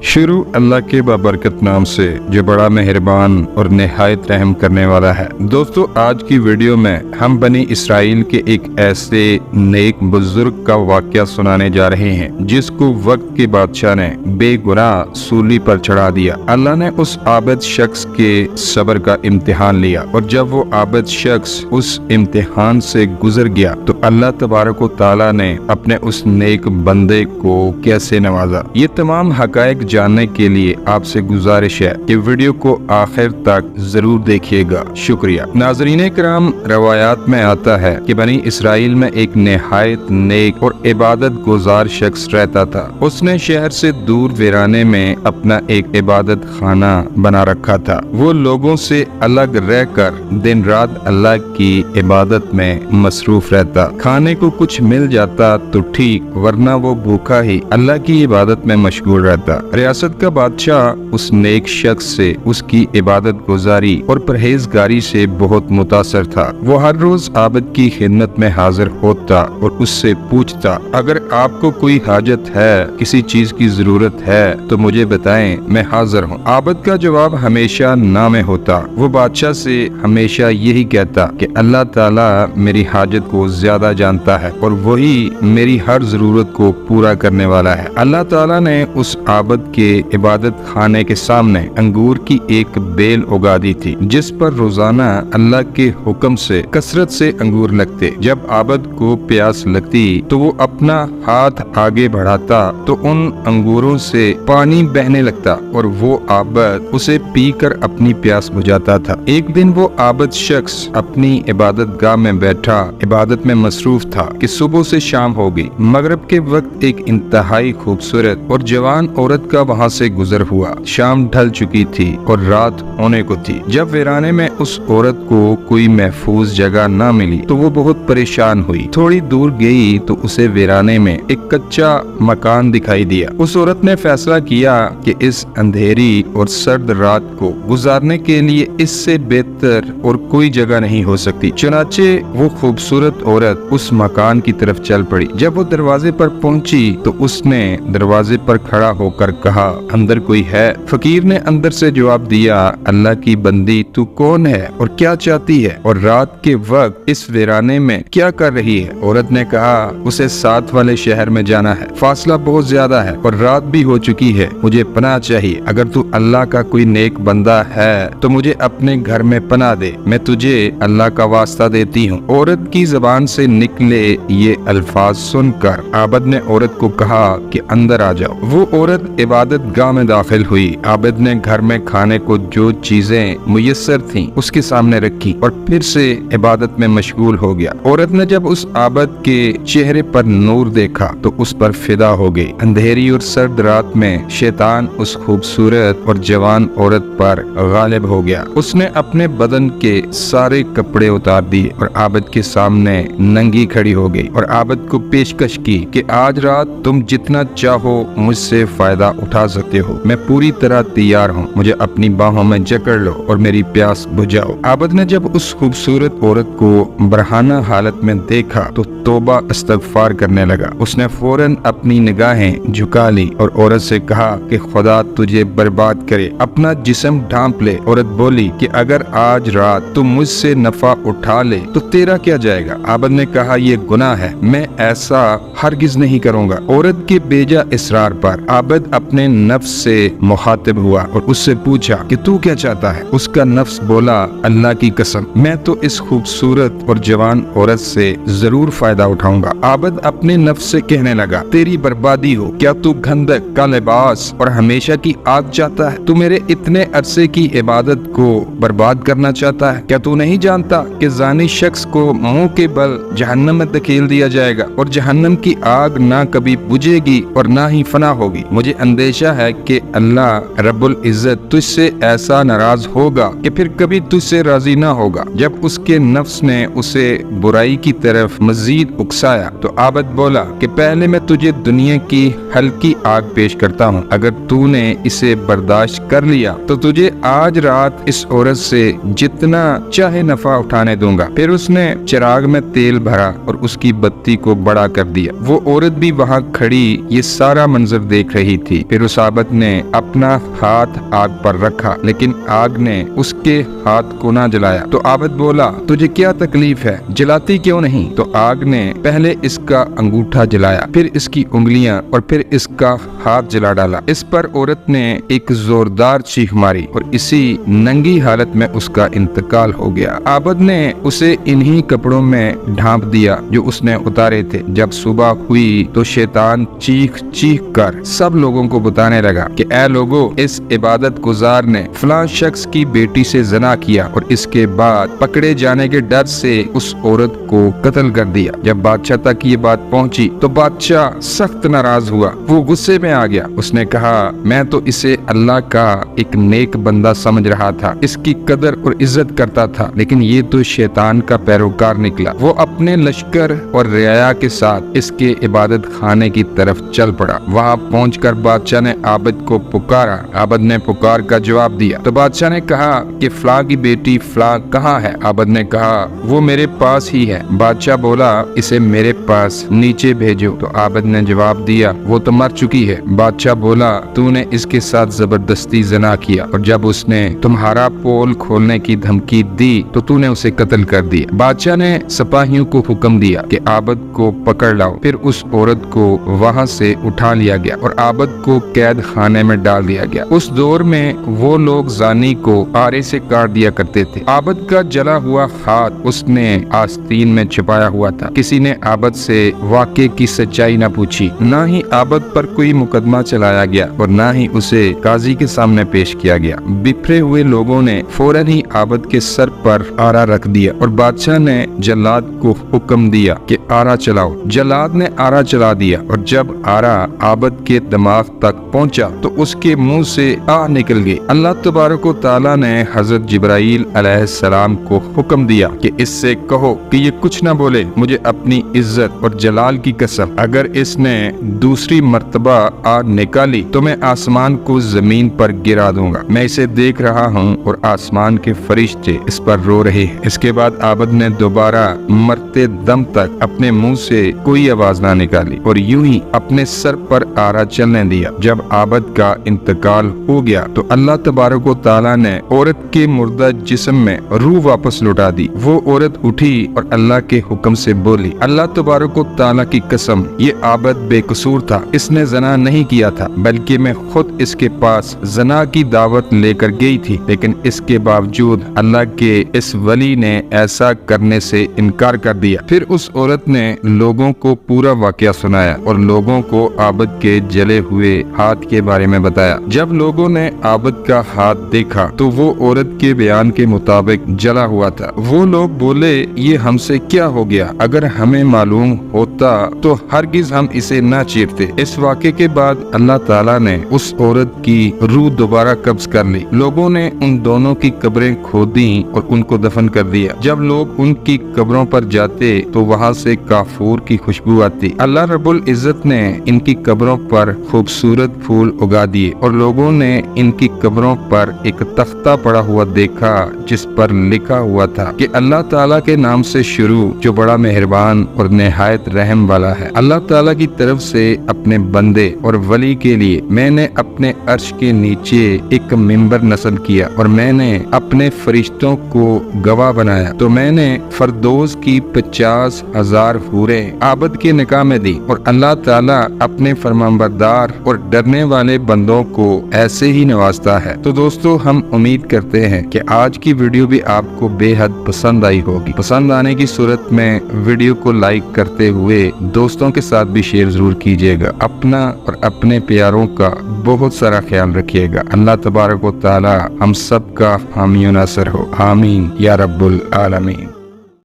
शुरू अल्लाह के बाबरकत नाम से जो बड़ा मेहरबान और निहायत रहम करने वाला है। दोस्तों, आज की वीडियो में हम बनी इसराइल के एक ऐसे नेक बुजुर्ग का वाकया सुनाने जा रहे हैं जिसको वक्त के बादशाह ने बेगुनाह सूली पर चढ़ा दिया। अल्लाह ने उस आबिद शख्स के सब्र का इम्तिहान लिया और जब वो आबिद शख्स उस इम्तिहान से गुजर गया तो अल्लाह तबारक व तआला ने अपने उस नेक बंदे को कैसे नवाजा। ये तमाम हकायक जानने के लिए आपसे गुजारिश है कि वीडियो को आखिर तक जरूर देखिएगा। शुक्रिया। नाज़रीन कराम, रवायात में आता है कि बनी इसराइल में एक निहायत नेक और इबादत गुजार शख्स रहता था। उसने शहर से दूर वीराने में अपना एक इबादत खाना बना रखा था। वो लोगों से अलग रहकर दिन रात अल्लाह की इबादत में मसरूफ रहता। खाने को कुछ मिल जाता तो ठीक, वरना वो भूखा ही अल्लाह की इबादत में मशगूल रहता। रियासत का बादशाह उस नेक शख्स से उसकी इबादत गुजारी और परहेजगारी से बहुत मुतासर था। वो हर रोज आबिद की खिदमत में हाजिर होता और उससे पूछता, अगर आपको कोई हाजत है, किसी चीज की जरूरत है तो मुझे बताएं, मैं हाजिर हूँ। आबिद का जवाब हमेशा ना में होता। वो बादशाह से हमेशा यही कहता कि अल्लाह ताला मेरी हाजत को ज्यादा जानता है और वही मेरी हर जरूरत को पूरा करने वाला है। अल्लाह ताला ने उस आबिद के इबादत खाने के सामने अंगूर की एक बेल उगा दी थी जिस पर रोजाना अल्लाह के हुक्म से कसरत से अंगूर लगते। जब आबिद को प्यास लगती तो वो अपना हाथ आगे बढ़ाता तो उन अंगूरों से पानी बहने लगता और वो आबिद उसे पीकर अपनी प्यास बुझाता था। एक दिन वो आबिद शख्स अपनी इबादत गाह में बैठा इबादत में मसरूफ था कि सुबह से शाम हो गई। मगरिब के वक्त एक इंतहाई खूबसूरत और जवान औरत का वहाँ से गुजर हुआ। शाम ढल चुकी थी और रात होने को थी। जब वीराने में उस औरत को कोई महफूज जगह न मिली तो वो बहुत परेशान हुई। थोड़ी दूर गई तो उसे वीराने में एक कच्चा मकान दिखाई दिया। उस औरत ने फैसला किया कि इस अंधेरी और सर्द रात को गुजारने के लिए इससे बेहतर और कोई जगह नहीं हो सकती। चुनाचे वो खूबसूरत औरत उस मकान की तरफ चल पड़ी। जब वो दरवाजे पर पहुंची तो उसने दरवाजे पर खड़ा होकर कहा, अंदर कोई है? फकीर ने अंदर से जवाब दिया, अल्लाह की बंदी, तू कौन है और क्या चाहती है और रात के वक्त इस वीराने में क्या कर रही है? औरत ने कहा, उसे साथ वाले शहर में जाना है, फासला बहुत ज्यादा है और रात भी हो चुकी है, मुझे पनाह चाहिए। अगर तू अल्लाह का कोई नेक बंदा है तो मुझे अपने घर में पनाह दे, मैं तुझे अल्लाह का वास्ता देती हूँ। औरत की जबान से निकले ये अल्फाज सुनकर आबिद ने औरत को कहा कि अंदर आ जाओ। वो औरत इबादत गाह में दाखिल हुई। आबिद ने घर में खाने को जो चीजें मुयस्सर थीं उसके सामने रखी और फिर से इबादत में मशगूल हो गया। औरत ने जब उस आबिद के चेहरे पर नूर देखा तो उस पर फिदा हो गई। अंधेरी और सर्द रात में शैतान उस खूबसूरत और जवान औरत पर गालिब हो गया। उसने अपने बदन के सारे कपड़े उतार दिए और आबिद के सामने नंगी खड़ी हो गई और आबिद को पेशकश की कि आज रात तुम जितना चाहो मुझसे फायदा उठा सकते हो, मैं पूरी तरह तैयार हूँ, मुझे अपनी बाहों में जकड़ लो और मेरी प्यास बुझाओ। आबिद ने जब उस खूबसूरत औरत को बरहाना हालत में देखा तो तौबा इस्तगफार करने लगा। उसने फौरन अपनी निगाहें झुका ली और औरत से कहा कि खुदा तुझे बर्बाद करे, अपना जिस्म ढांप ले। औरत बोली कि अगर आज रात तुम मुझसे नफा उठा ले तो तेरा क्या जाएगा? आबिद ने कहा, ये गुनाह है, मैं ऐसा हरगिज नहीं करूँगा। औरत के बेजा इसरार पर आबिद अपने नफ्स से मुखातिब हुआ और उससे पूछा कि तू क्या चाहता है? उसका नफ्स बोला, अल्लाह की कसम, मैं तो इस खूबसूरत और जवान औरत से जरूर फायदा उठाऊंगा। आबिद अपने नफ्स से कहने लगा, तेरी बर्बादी हो, क्या तू गंधक का लिबास और हमेशा की आग चाहता है? तू मेरे इतने अरसे की इबादत को बर्बाद करना चाहता है? क्या तू नहीं जानता कि जानी शख्स को मुंह के बल जहन्नम में धकेल दिया जाएगा और जहन्नम की आग ना कभी बुझेगी और ना ही फना होगी। मुझे अंदेशा है कि अल्लाह रब्बुल इज्जत तुझसे ऐसा नाराज होगा कि फिर कभी तुझसे राजी ना होगा। जब उसके नफ्स ने उसे बुराई की तरफ मजीद उकसाया तो आबिद बोला कि पहले मैं तुझे दुनिया की हल्की आग पेश करता हूँ, अगर तूने इसे बर्दाश्त बर्दाश्त कर लिया तो तुझे आज रात इस औरत से जितना चाहे नफा उठाने दूंगा। फिर उसने चिराग में तेल भरा और उसकी बत्ती को बड़ा कर दिया। वो औरत भी वहाँ खड़ी ये सारा मंजर देख रही थी। फिर उस आबद ने अपना हाथ आग पर रखा, लेकिन आग ने उसके हाथ को ना जलाया। तो आबद बोला, तुझे क्या तकलीफ है, जलाती क्यों नहीं? तो आग ने पहले इसका अंगूठा जलाया, फिर इसकी उंगलियां और फिर इसका हाथ जला डाला। इस पर औरत ने एक जोरदार चीख मारी और इसी नंगी हालत में उसका इंतकाल हो गया। आबद ने उसे इन्हीं कपड़ों में ढांप दिया जो उसने उतारे थे। जब सुबह हुई तो शैतान चीख चीख कर सब लोगों को बताने लगा कि ऐ लोगों, इस इबादत गुजार ने फलां शख्स की बेटी से जना किया और इसके बाद पकड़े जाने के डर से उस औरत को कत्ल कर दिया। जब बादशाह तक ये बात पहुंची तो बादशाह सख्त नाराज हुआ। वो गुस्से में आ गया। उसने कहा, मैं तो इसे अल्लाह का एक नेक बंदा समझ रहा था, इसकी कदर और इज्जत करता था, लेकिन ये तो शैतान का पैरोकार निकला। वो अपने लश्कर और रियाया के साथ इसके इबादत खाने की तरफ चल पड़ा। वहाँ पहुंचकर बादशाह ने आबद को पुकारा। आबद ने पुकार का जवाब दिया तो बादशाह ने कहा कि फलां की बेटी फलां कहाँ है? आबद ने कहा, वो मेरे पास ही है। बादशाह बोला, इसे मेरे पास नीचे भेजो। तो आबद ने जवाब दिया, वो तो मर चुकी है। बादशाह बोला, तूने इसके साथ जबरदस्ती जना किया और जब उसने तुम्हारा पोल खोलने की धमकी दी तो तूने उसे कत्ल कर दिया। बादशाह ने सिपाहियों को हुक्म दिया कि आबद को पकड़ लाओ। फिर उस औरत को वहाँ से उठा लिया गया और आबद को कैद खाने में डाल दिया गया। उस दौर में वो लोग जानी को आरे से काट दिया करते थे। आबद का जला हुआ हाथ उसने आस्तीन में छिपाया हुआ था। किसी ने आबद से वाक़े की सच्चाई न पूछी, न ही आबद पर कोई मुकदमा चलाया गया और न ही उसे काजी के सामने पेश किया गया। बिखरे हुए लोगों ने फौरन ही आबद के सर पर आरा रख दिया और बादशाह ने जल्लाद को हुक्म दिया कि आरा चलाओ। जल्लाद ने आरा चला दिया और जब आरा आबद के दिमाग तक पहुंचा तो उसके मुंह से आह निकल गई। अल्लाह तबारक व तआला ने हजरत जिब्राईल अलैहिस्सलाम को हुक्म दिया कि इससे कहो कि ये कुछ न बोले। मुझे अपनी इज्जत और जलाल की कसम, अगर इसने दूसरी मर्तबा आग निकाली तो मैं आसमान को जमीन पर गिरा दूंगा। मैं इसे देख रहा हूँ और आसमान के फरिश्ते इस पर रो रहे हैं। इसके बाद आबद ने दोबारा मरते दम तक अपने मुंह से कोई आवाज ना निकाली और यूं ही अपने सर पर आरा चलने दिया। जब आबद का इंतकाल हो गया तो अल्लाह तबारक व तआला ने औरत के मुर्दा जिस्म में रूह वापस लौटा दी। वो औरत उठी और अल्लाह के हुक्म से बोली, अल्लाह तबारक व तआला की कसम, ये आबद बेकसूर था, इसने जना नहीं किया था, बल्कि मैं खुद इसके पास जना की दावत लेकर गई थी, लेकिन इसके बावजूद अल्लाह के इस वली ने ऐसा करने से इनकार कर दिया। फिर उस औरत ने लोगों को पूरा वाकया सुनाया और लोगों को आबद के जले हुए हाथ के बारे में बताया। जब लोगों ने आबद का हाथ देखा तो वो औरत के बयान के मुताबिक जला हुआ था। वो लोग बोले, ये हमसे क्या हो गया? अगर हमें मालूम होता तो हरगिज हम इसे न चीरते। इस वाक़े के बाद अल्लाह ताला ने उस औरत की रूह दोबारा कब्ज कर ली। लोगों ने उन दोनों की कब्रें खोदी और उनको दफन कर दिया। जब लोग उनकी कब्रों पर जाते तो वहाँ से काफूर की खुशबू आती। अल्लाह रब्बुल इज्जत ने इनकी कब्रों पर खूबसूरत फूल उगा दिए और लोगों ने इनकी कब्रों पर एक तख्ता पड़ा हुआ देखा जिस पर लिखा हुआ था कि अल्लाह ताला के नाम से शुरू जो बड़ा मेहरबान और निहायत रहम वाला है। अल्लाह ताला की तरफ से अपने बंदे और वली के लिए मैंने अपने अर्श के नीचे एक मिंबर नस्ल किया और मैंने अपने फरिश्तों को गवाह बनाया। तो मैंने फरदौस की 50,000 हूरें आबद के निकाह में दी और अल्लाह ताला अपने फरमानबरदार और डरने वाले बंदों को ऐसे ही नवाजता है। तो दोस्तों, हम उम्मीद करते हैं कि आज की वीडियो भी आपको बेहद पसंद आई होगी। पसंद आने की सूरत में वीडियो को लाइक करते हुए दोस्तों के साथ भी शेयर जरूर कीजिएगा। अपना और अपने प्यारों का बहुत सारा ख्याल रखिएगा। अल्लाह तबारक व तआला हम सब का हामी नासर हो। आमीन या रब्बुल आलमीन।